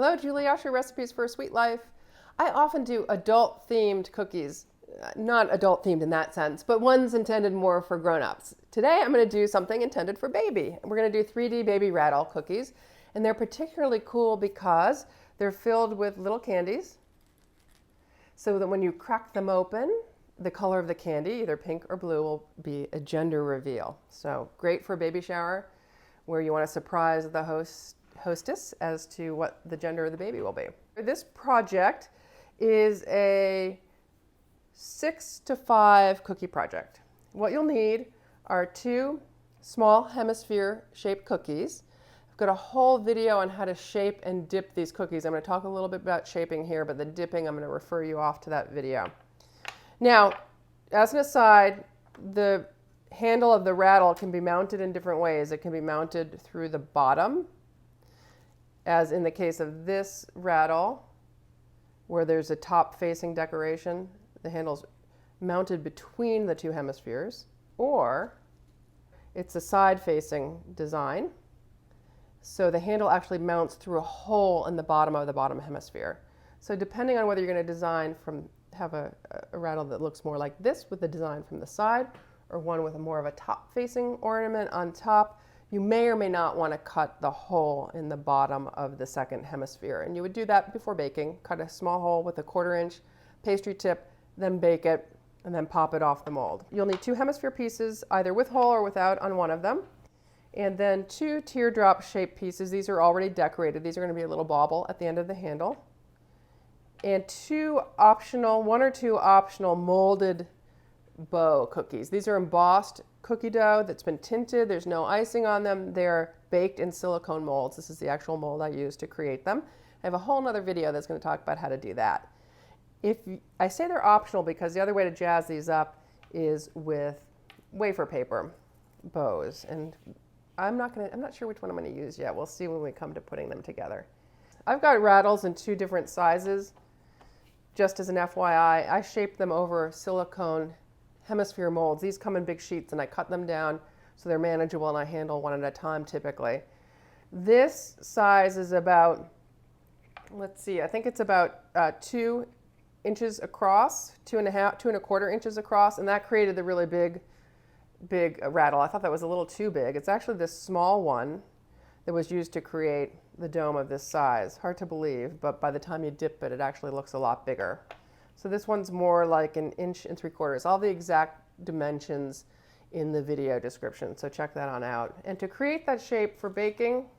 Hello, Julie Usher, Recipes for a Sweet Life. I often do adult-themed cookies. Not adult-themed in that sense, but ones intended more for grown-ups. Today I'm going to do something intended for baby. We're going to do 3D baby rattle cookies, and they're particularly cool because they're filled with little candies, so that when you crack them open, the color of the candy, either pink or blue, will be a gender reveal. So great for a baby shower where you want to surprise the hostess as to what the gender of the baby will be. This project is a 6 to 5 cookie project. What you'll need are 2 small hemisphere shaped cookies. I've got a whole video on how to shape and dip these cookies. I'm going to talk a little bit about shaping here, but the dipping, I'm going to refer you off to that video. Now, as an aside, the handle of the rattle can be mounted in different ways. It can be mounted through the bottom, as in the case of this rattle, where there's a top-facing decoration. The handle's mounted between the 2 hemispheres, or it's a side-facing design. So the handle actually mounts through a hole in the bottom of the bottom hemisphere. So depending on whether you're going to design have a rattle that looks more like this with the design from the side, or one with more of a top-facing ornament on top, you may or may not want to cut the hole in the bottom of the second hemisphere. And you would do that before baking. Cut a small hole with a 1/4 inch pastry tip, then bake it, and then pop it off the mold. You'll need 2 hemisphere pieces, either with hole or without on one of them. And then 2 teardrop shaped pieces. These are already decorated. These are going to be a little bauble at the end of the handle. And 1 or 2 optional molded bow cookies. These are embossed cookie dough that's been tinted. There's no icing on them. They're baked in silicone molds. This is the actual mold I used to create them. I have a whole nother video that's going to talk about how to do that. I say they're optional because the other way to jazz these up is with wafer paper bows. And I'm not sure which one I'm going to use yet. We'll see when we come to putting them together. I've got rattles in 2 different sizes. Just as an FYI, I shaped them over silicone hemisphere molds. These come in big sheets and I cut them down so they're manageable and I handle one at a time typically. This size is about, let's see, I think it's about 2 inches across, 2.25 inches across, and that created the really big rattle. I thought that was a little too big. It's actually this small one that was used to create the dome of this size. Hard to believe, but by the time you dip it, it actually looks a lot bigger. So this one's more like 1 3/4 inches. All the exact dimensions in the video description, so check that on out. And to create that shape for baking,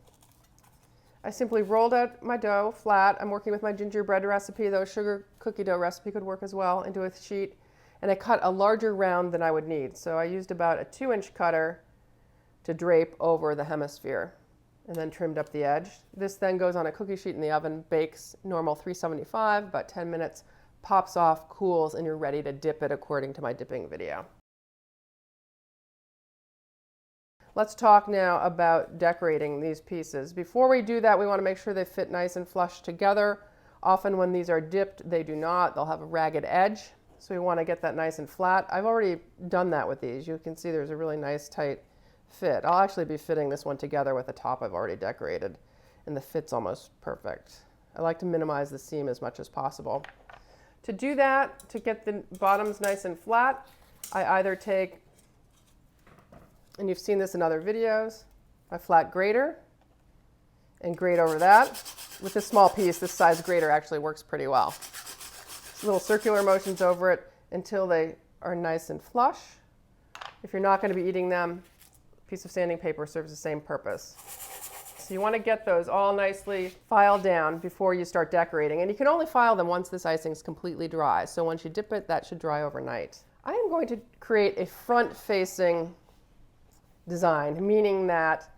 I simply rolled out my dough flat. I'm working with my gingerbread recipe, though sugar cookie dough recipe could work as well, into a sheet. And I cut a larger round than I would need. So I used about a 2-inch cutter to drape over the hemisphere and then trimmed up the edge. This then goes on a cookie sheet in the oven, bakes normal 375, about 10 minutes, pops off, cools, and you're ready to dip it according to my dipping video. Let's talk now about decorating these pieces. Before we do that, we want to make sure they fit nice and flush together. Often when these are dipped, they do not. They'll have a ragged edge. So we want to get that nice and flat. I've already done that with these. You can see there's a really nice tight fit. I'll actually be fitting this one together with the top I've already decorated, and the fit's almost perfect. I like to minimize the seam as much as possible. To do that, to get the bottoms nice and flat, I either take, and you've seen this in other videos, my flat grater and grate over that. With this small piece, this size grater actually works pretty well. Little circular motions over it until they are nice and flush. If you're not going to be eating them, a piece of sanding paper serves the same purpose. So you want to get those all nicely filed down before you start decorating. And you can only file them once this icing is completely dry. So once you dip it, that should dry overnight. I am going to create a front-facing design, meaning that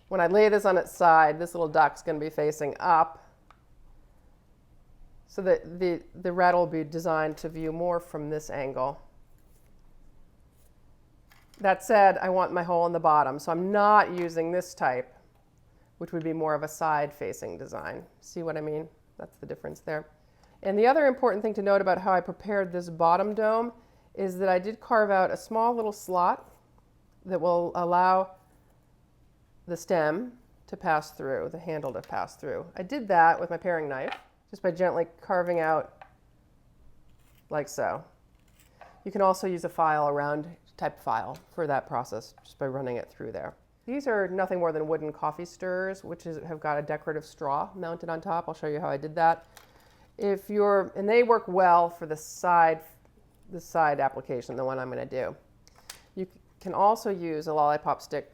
when I lay this on its side, this little duck's going to be facing up, so that the rattle will be designed to view more from this angle. That said, I want my hole in the bottom, so I'm not using this type, which would be more of a side-facing design. See what I mean? That's the difference there. And the other important thing to note about how I prepared this bottom dome is that I did carve out a small little slot that will allow the stem to pass through, the handle to pass through. I did that with my paring knife, just by gently carving out like so. You can also use a file, a round type file for that process, just by running it through there. These are nothing more than wooden coffee stirrers, which have got a decorative straw mounted on top. I'll show you how I did that. And they work well for the side application, the one I'm going to do. You can also use a lollipop stick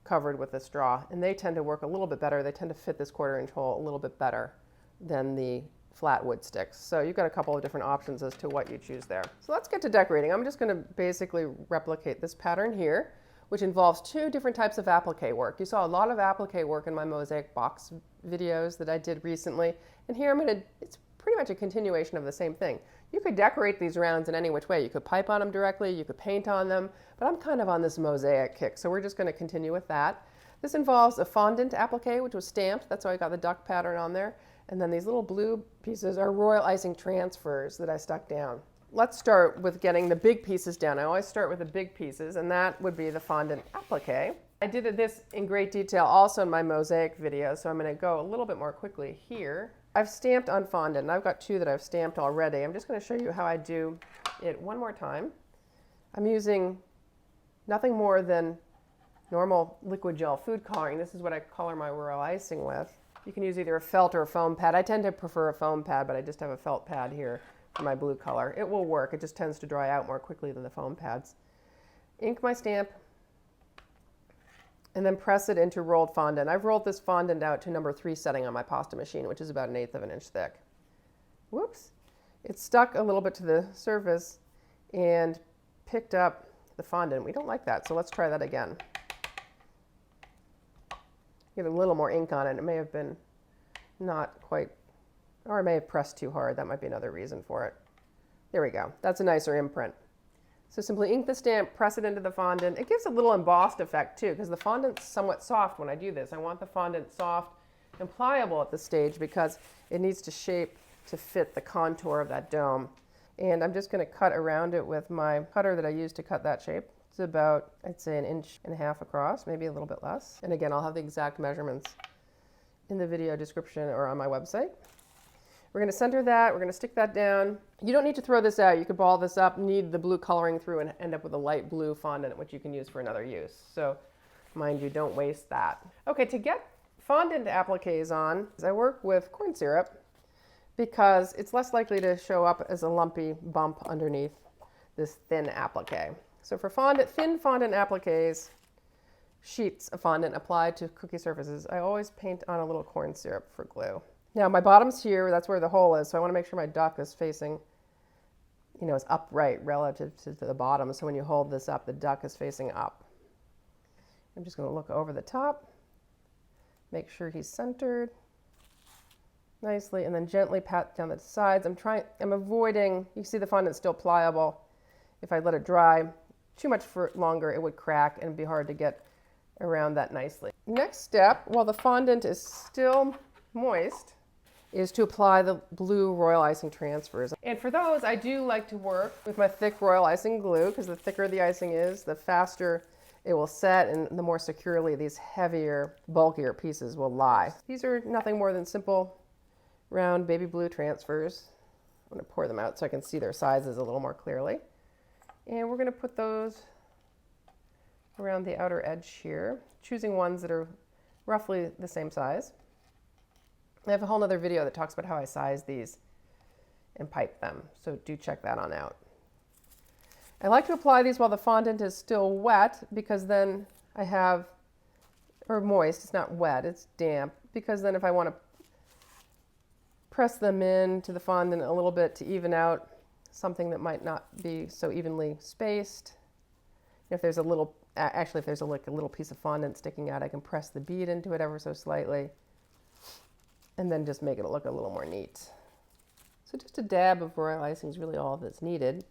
covered with a straw, and they tend to work a little bit better. They tend to fit this 1/4" hole a little bit better than the flat wood sticks. So you've got a couple of different options as to what you choose there. So let's get to decorating. I'm just going to basically replicate this pattern here, which involves 2 different types of applique work. You saw a lot of applique work in my mosaic box videos that I did recently, and here it's pretty much a continuation of the same thing. You could decorate these rounds in any which way. You could pipe on them directly, you could paint on them, but I'm kind of on this mosaic kick, so we're just going to continue with that. This involves a fondant applique, which was stamped. That's why I got the duck pattern on there. And then these little blue pieces are royal icing transfers that I stuck down. Let's start with getting the big pieces down. I always start with the big pieces, and that would be the fondant applique. I did this in great detail also in my mosaic video, so I'm going to go a little bit more quickly here. I've stamped on fondant, and I've got 2 that I've stamped already. I'm just going to show you how I do it one more time. I'm using nothing more than normal liquid gel food coloring. This is what I color my royal icing with. You can use either a felt or a foam pad. I tend to prefer a foam pad, but I just have a felt pad here for my blue color. It will work. It just tends to dry out more quickly than the foam pads. Ink my stamp, and then press it into rolled fondant. I've rolled this fondant out to number 3 setting on my pasta machine, which is about 1/8 of an inch thick. Whoops. It stuck a little bit to the surface and picked up the fondant. We don't like that, so let's try that again. Get a little more ink on it. It may have been not quite, or I may have pressed too hard. That might be another reason for it. There we go. That's a nicer imprint. So simply ink the stamp, press it into the fondant. It gives a little embossed effect too, because the fondant's somewhat soft when I do this. I want the fondant soft and pliable at this stage because it needs to shape to fit the contour of that dome. And I'm just going to cut around it with my cutter that I used to cut that shape. It's about, I'd say, 1.5 inches across, maybe a little bit less. And again, I'll have the exact measurements in the video description or on my website. We're going to center that. We're going to stick that down. You don't need to throw this out. You could ball this up, knead the blue coloring through, and end up with a light blue fondant, which you can use for another use. So mind you, don't waste that. Okay, to get fondant appliques on, I work with corn syrup because it's less likely to show up as a lumpy bump underneath this thin applique. So for thin fondant appliques, sheets of fondant applied to cookie surfaces, I always paint on a little corn syrup for glue. Now my bottom's here, that's where the hole is, so I want to make sure my duck is facing, is upright relative to the bottom. So when you hold this up, the duck is facing up. I'm just going to look over the top, make sure he's centered nicely, and then gently pat down the sides. I'm avoiding, you see the fondant's still pliable. If I let it dry too much for longer, it would crack and be hard to get around that nicely. Next step, while the fondant is still moist, is to apply the blue royal icing transfers. And for those, I do like to work with my thick royal icing glue because the thicker the icing is, the faster it will set and the more securely these heavier, bulkier pieces will lie. These are nothing more than simple round baby blue transfers. I'm going to pour them out so I can see their sizes a little more clearly. And we're going to put those around the outer edge here, choosing ones that are roughly the same size. I have a whole other video that talks about how I size these and pipe them, so do check that on out. I like to apply these while the fondant is still wet because then I have, or moist, it's not wet, it's damp, because then if I want to press them into the fondant a little bit to even out something that might not be so evenly spaced. If there's a little, actually if there's like a little piece of fondant sticking out, I can press the bead into it ever so slightly and then just make it look a little more neat. So just a dab of royal icing is really all that's needed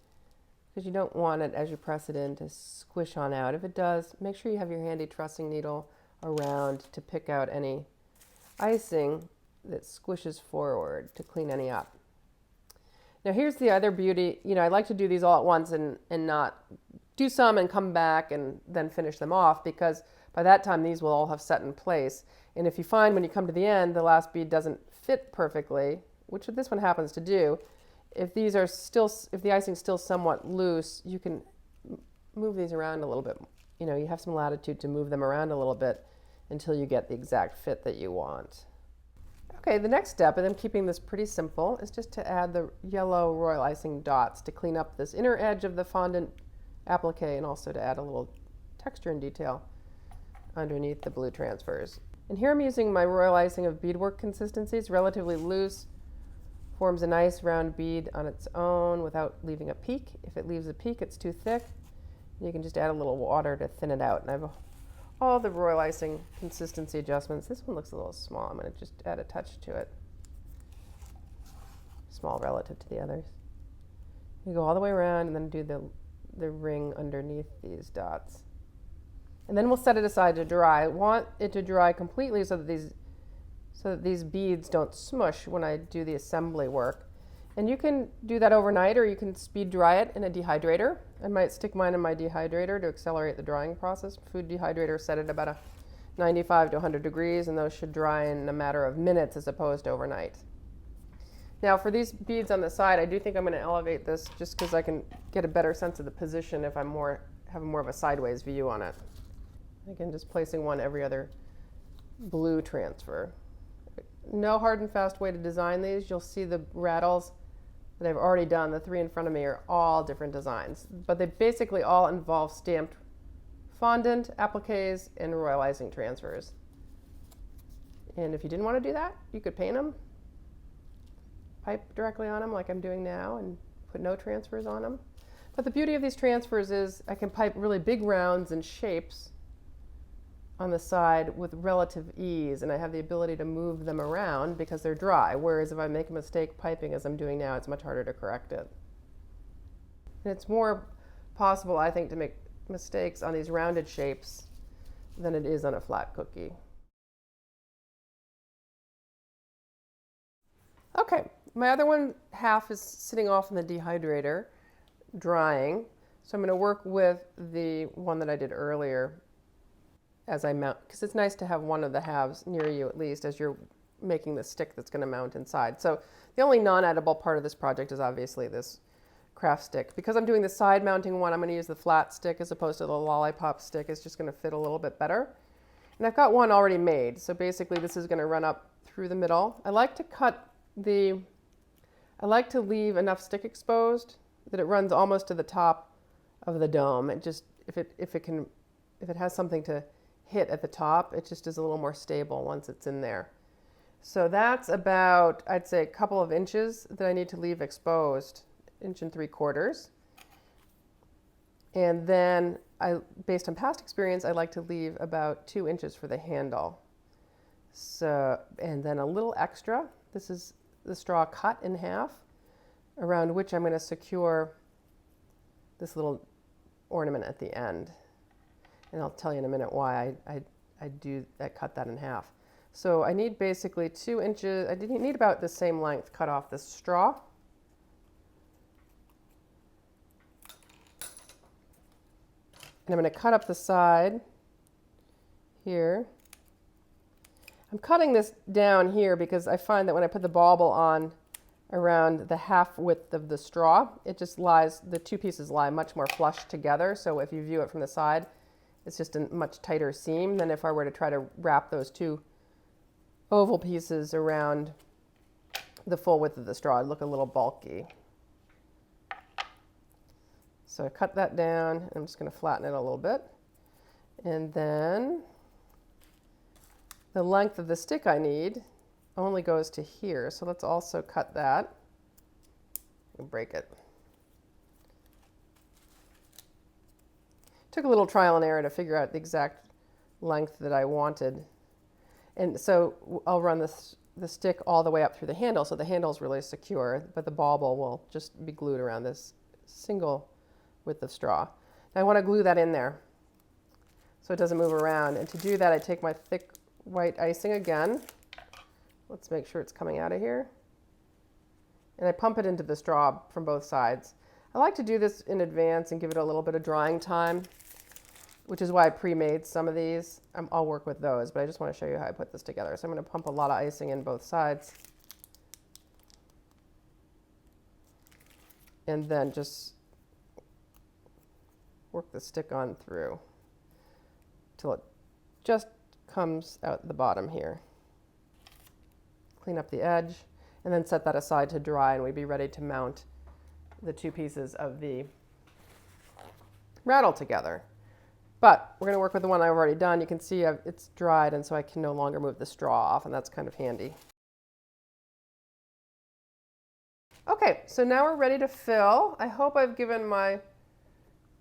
because you don't want it as you press it in to squish on out. If it does, make sure you have your handy trussing needle around to pick out any icing that squishes forward to clean any up. Now here's the other beauty. I like to do these all at once and not do some and come back and then finish them off, because by that time these will all have set in place. And if you find when you come to the end the last bead doesn't fit perfectly, which this one happens to do, if these are still, if the icing's still somewhat loose, you can move these around a little bit. You know, you have some latitude to move them around a little bit until you get the exact fit that you want. Okay, the next step, and I'm keeping this pretty simple, is just to add the yellow royal icing dots to clean up this inner edge of the fondant applique, and also to add a little texture and detail underneath the blue transfers. And here I'm using my royal icing of beadwork consistency. It's relatively loose, forms a nice round bead on its own without leaving a peak. If it leaves a peak, it's too thick. You can just add a little water to thin it out. And I have all the royal icing consistency adjustments. This one looks a little small. I'm going to just add a touch to it. Small relative to the others. You go all the way around and then do the ring underneath these dots. And then we'll set it aside to dry. I want it to dry completely so that these beads don't smush when I do the assembly work. And you can do that overnight, or you can speed dry it in a dehydrator. I might stick mine in my dehydrator to accelerate the drying process. Food dehydrator set at about 95 to 100 degrees, and those should dry in a matter of minutes as opposed to overnight. Now for these beads on the side, I do think I'm going to elevate this just because I can get a better sense of the position if I'm have more of a sideways view on it. Again, just placing one every other blue transfer. No hard and fast way to design these. You'll see the rattles that I've already done, the three in front of me, are all different designs, but they basically all involve stamped fondant appliques and royal icing transfers. And if you didn't want to do that, you could paint them, pipe directly on them like I'm doing now, and put no transfers on them. But the beauty of these transfers is I can pipe really big rounds and shapes on the side with relative ease, and I have the ability to move them around because they're dry, whereas if I make a mistake piping as I'm doing now, it's much harder to correct it. And it's more possible, I think, to make mistakes on these rounded shapes than it is on a flat cookie. Okay, my other one half is sitting off in the dehydrator, drying, so I'm going to work with the one that I did earlier as I mount, because it's nice to have one of the halves near you at least as you're making the stick that's going to mount inside. So the only non-edible part of this project is obviously this craft stick. Because I'm doing the side mounting one, I'm going to use the flat stick as opposed to the lollipop stick. It's just going to fit a little bit better. And I've got one already made, so basically this is going to run up through the middle. I like to leave enough stick exposed that it runs almost to the top of the dome. It just, if it has something to hit at the top, it just is a little more stable once it's in there. So that's about, I'd say, a couple of inches that I need to leave exposed, 1 3/4 inches. And then based on past experience, I like to leave about 2 inches for the handle. So, and then a little extra. This is the straw cut in half, around which I'm going to secure this little ornament at the end. And I'll tell you in a minute why I cut that in half. So I need basically 2 inches, I need about the same length cut off this straw. And I'm going to cut up the side here. I'm cutting this down here because I find that when I put the bauble on around the half width of the straw, it just lies, the two pieces lie much more flush together. So if you view it from the side, it's just a much tighter seam than if I were to try to wrap those two oval pieces around the full width of the straw. It'd look a little bulky. So I cut that down. I'm just going to flatten it a little bit. And then the length of the stick I need only goes to here. So let's also cut that and break it. Took a little trial and error to figure out the exact length that I wanted. And so I'll run the stick all the way up through the handle, so the handle is really secure, but the bauble will just be glued around this single width of straw. Now I want to glue that in there so it doesn't move around. And to do that, I take my thick white icing again. Let's make sure it's coming out of here. And I pump it into the straw from both sides. I like to do this in advance and give it a little bit of drying time, which is why I pre-made some of these. I'll work with those, but I just want to show you how I put this together. So I'm going to pump a lot of icing in both sides. And then just work the stick on through till it just comes out the bottom here. Clean up the edge and then set that aside to dry, and we'd be ready to mount the two pieces of the rattle together. But we're going to work with the one I've already done. You can see it's dried, and so I can no longer move the straw off, and that's kind of handy. Okay, so now we're ready to fill. I hope I've given my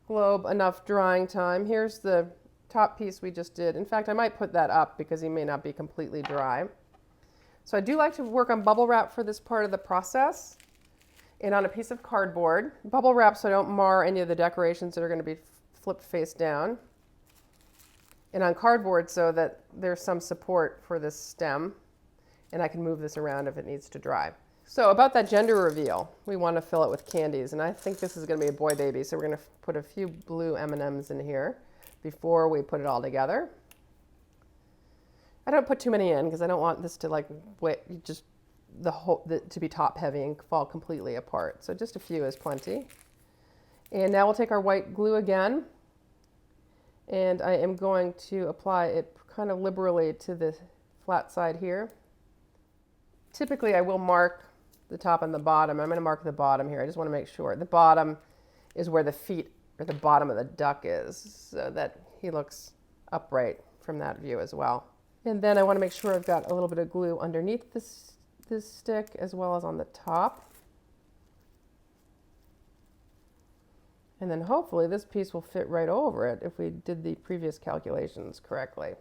globe enough drying time. Here's the top piece we just did. In fact, I might put that up because he may not be completely dry. So I do like to work on bubble wrap for this part of the process, and on a piece of cardboard. Bubble wrap so I don't mar any of the decorations that are going to be flipped face down. And on cardboard so that there's some support for this stem, and I can move this around if it needs to dry. So about that gender reveal, we want to fill it with candies, and I think this is going to be a boy baby, so we're going to put a few blue M&Ms in here before we put it all together. I don't put too many in because I don't want this to like just to be top heavy and fall completely apart. So just a few is plenty. And now we'll take our white glue again, and I am going to apply it kind of liberally to the flat side here. Typically I will mark the top and the bottom. I'm going to mark the bottom here. I just want to make sure. The bottom is where the feet or the bottom of the duck is, so that he looks upright from that view as well. And then I want to make sure I've got a little bit of glue underneath this stick as well as on the top. And then hopefully this piece will fit right over it if we did the previous calculations correctly.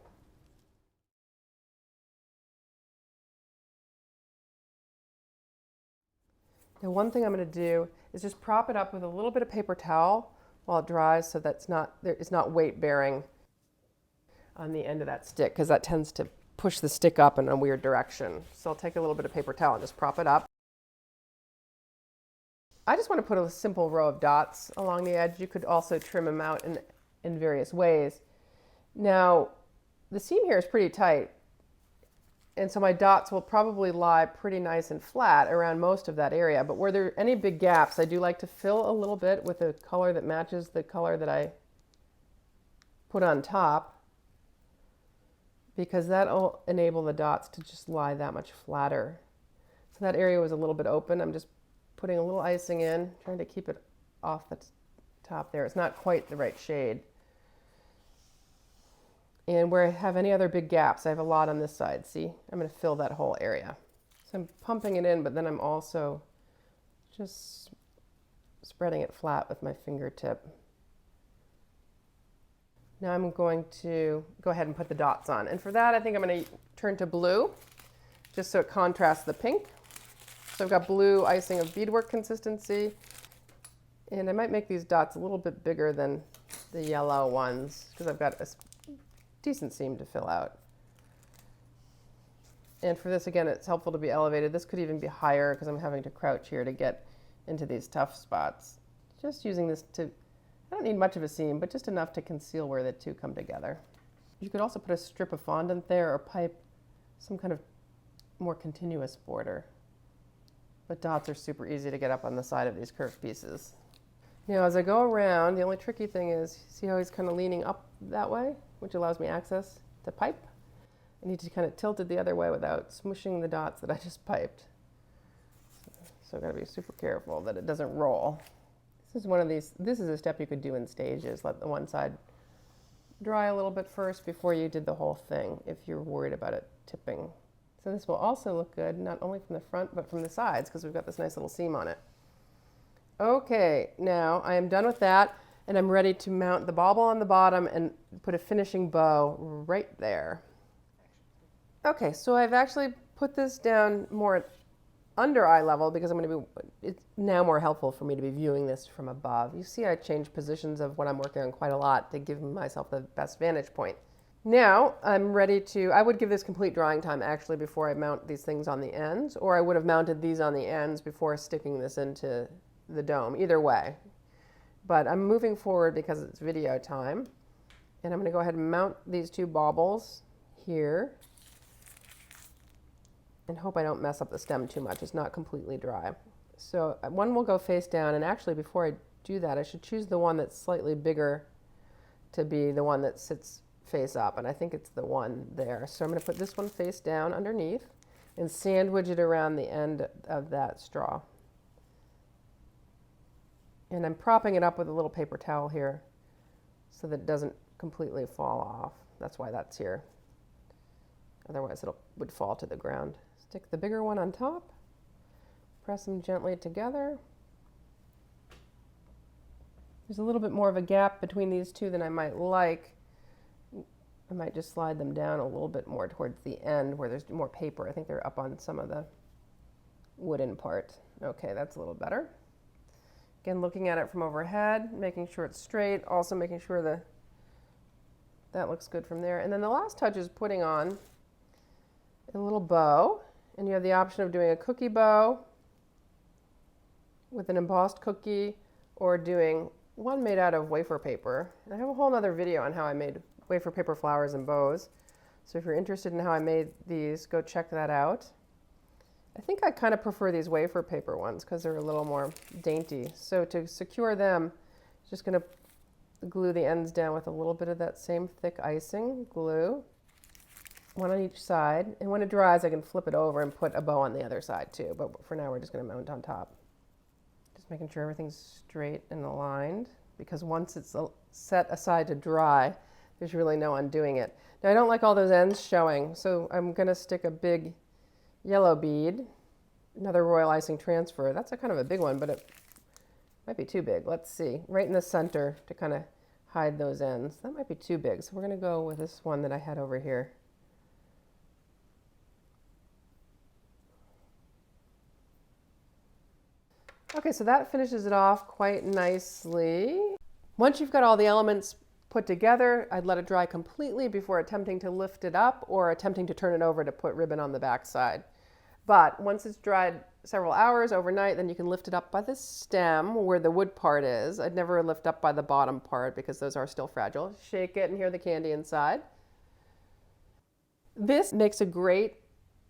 Now one thing I'm going to do is just prop it up with a little bit of paper towel while it dries so that it's not weight bearing on the end of that stick, because that tends to push the stick up in a weird direction. So I'll take a little bit of paper towel and just prop it up. I just want to put a simple row of dots along the edge. You could also trim them out in various ways. Now, the seam here is pretty tight, and so my dots will probably lie pretty nice and flat around most of that area. But were there any big gaps, I do like to fill a little bit with a color that matches the color that I put on top, because that'll enable the dots to just lie that much flatter. So that area was a little bit open. I'm just putting a little icing in, trying to keep it off the top there. It's not quite the right shade. And where I have any other big gaps, I have a lot on this side. See, I'm going to fill that whole area. So I'm pumping it in, but then I'm also just spreading it flat with my fingertip. Now I'm going to go ahead and put the dots on. And for that, I think I'm going to turn to blue, just so it contrasts the pink. So I've got blue icing of beadwork consistency. And I might make these dots a little bit bigger than the yellow ones, because I've got a decent seam to fill out. And for this, again, it's helpful to be elevated. This could even be higher because I'm having to crouch here to get into these tough spots. Just using this to, I don't need much of a seam, but just enough to conceal where the two come together. You could also put a strip of fondant there or pipe, some kind of more continuous border. But dots are super easy to get up on the side of these curved pieces. Now, as I go around, the only tricky thing is, see how he's kind of leaning up that way, which allows me access to pipe? I need to kind of tilt it the other way without smushing the dots that I just piped. So I've got to be super careful that it doesn't roll. This is a step you could do in stages. Let the one side dry a little bit first before you did the whole thing, if you're worried about it tipping. So this will also look good, not only from the front, but from the sides, because we've got this nice little seam on it. Okay, now I am done with that, and I'm ready to mount the bauble on the bottom and put a finishing bow right there. Okay, so I've actually put this down more under eye level because it's now more helpful for me to be viewing this from above. You see I changed positions of what I'm working on quite a lot to give myself the best vantage point. Now I'm ready to, I would give this complete drying time actually before I mount these things on the ends, or I would have mounted these on the ends before sticking this into the dome, either way. But I'm moving forward because it's video time. And I'm going to go ahead and mount these two baubles here. And hope I don't mess up the stem too much. It's not completely dry. So one will go face down. And actually, before I do that, I should choose the one that's slightly bigger to be the one that sits face up. And I think it's the one there. So I'm going to put this one face down underneath and sandwich it around the end of that straw. And I'm propping it up with a little paper towel here so that it doesn't completely fall off. That's why that's here. Otherwise it would fall to the ground. Stick the bigger one on top, press them gently together. There's a little bit more of a gap between these two than I might like. I might just slide them down a little bit more towards the end where there's more paper. I think they're up on some of the wooden part. Okay, that's a little better. Again, looking at it from overhead, making sure it's straight, also making sure that looks good from there. And then the last touch is putting on a little bow. And you have the option of doing a cookie bow with an embossed cookie or doing one made out of wafer paper. And I have a whole other video on how I made wafer paper flowers and bows. So if you're interested in how I made these, go check that out. I think I kind of prefer these wafer paper ones because they're a little more dainty. So to secure them, just going to glue the ends down with a little bit of that same thick icing glue, one on each side. And when it dries, I can flip it over and put a bow on the other side too. But for now, we're just going to mount on top. Just making sure everything's straight and aligned, because once it's set aside to dry, there's really no undoing it. Now, I don't like all those ends showing, so I'm going to stick a big yellow bead, another royal icing transfer. That's a kind of a big one, but it might be too big. Let's see. Right in the center to kind of hide those ends. That might be too big, so we're going to go with this one that I had over here. Okay, so that finishes it off quite nicely. Once you've got all the elements put together, I'd let it dry completely before attempting to lift it up or attempting to turn it over to put ribbon on the back side. But once it's dried several hours overnight, then you can lift it up by the stem where the wood part is. I'd never lift up by the bottom part because those are still fragile. Shake it and hear the candy inside. This makes a great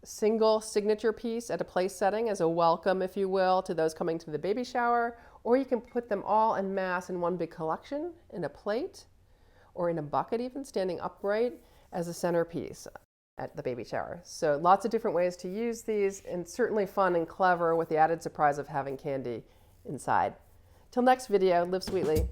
single signature piece at a place setting as a welcome, if you will, to those coming to the baby shower, or you can put them all en masse in one big collection in a plate or in a bucket even, standing upright as a centerpiece at the baby shower. So lots of different ways to use these, and certainly fun and clever with the added surprise of having candy inside. Till next video, live sweetly.